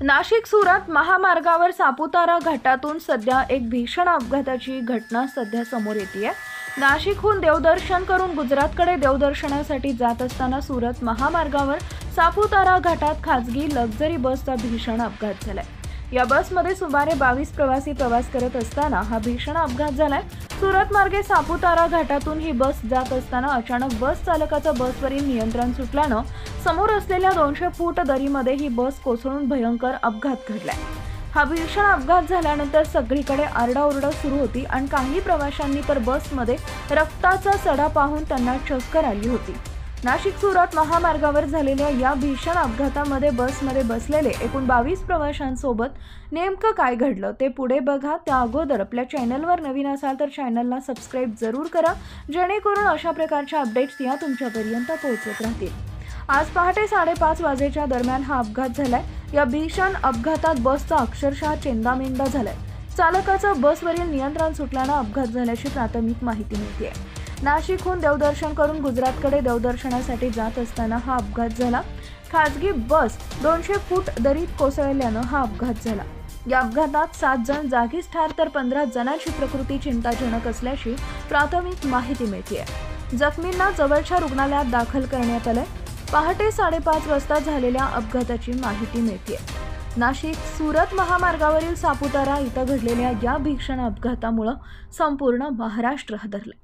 नाशिक सुरत महामार्गावर सापुतारा घाटातून सध्या एक भीषण अपघाताची घटना सध्या समोर येते आहे। नाशिकहून देवदर्शन करून गुजरातकडे देवदर्शनासाठी जात असताना सुरत महामार्गावर सापुतारा घाटात खासगी लक्झरी बसचा भीषण अपघात झालाय। या बसमध्ये सुमारे 22 प्रवासी प्रवास करत असताना हा भीषण अपघात झालाय। सुरत मार्गे सापुतारा घाटातून ही बस जात असताना अचानक बस चालकाचं बसवरील नियंत्रण सुटल्यानं समोर असलेल्या 200 फूट दरीमध्ये ही बस कोसळून भयंकर अपघात घडलाय। हा भीषण अपघात झाल्यानंतर सगळीकडे आरडाओरडा सुरू होती आणि काही प्रवाशांनी तर बसमध्ये रक्ताचा सडा पाहून त्यांना चक्कर आली होती। नाशिक सुरत महामार्गावर झालेल्या या भीषण अपघातामध्ये बसमध्ये बसलेले एकूण 22 प्रवाशांसोबत नेमकं काय घडलं ते पुढे बघा। त्या अगोदर आपल्या चॅनलवर नवीन असाल तर चॅनलला सबस्क्राइब जरूर करा, जेणेकरून अशा प्रकारच्या अपडेट्स या तुमच्यापर्यंत पोहोचत राहतील। आज पहाटे 5:30 वाजेच्या दरम्यान हा अपघात झालाय। या भीषण अपघातात बसचा अक्षरशः चेंदामेंदा झालाय। चालकाचं बसवरील नियंत्रण सुटल्यानं अपघात झाल्याची प्राथमिक माहिती मिळते। नाशिकहून देवदर्शन करून गुजरातकडे देवदर्शनासाठी जात असताना हा अपघात झाला। खासगी बस 200 फूट दरीत कोसळल्यानं हा अपघात झाला। या अपघातात 7 जण जागीच ठार तर 15 जणांची प्रकृती चिंताजनक असल्याची प्राथमिक माहिती मिळते। जखमींना जवळच्या रुग्णालयात दाखल करण्यात आलंय। पहाटे 5:30 वाजता झालेल्या अपघाताची माहिती मिळते। नाशिक सुरत महामार्गावरील सापुतारा इथं घडलेल्या या भीषण अपघातामुळे संपूर्ण महाराष्ट्र हादरले।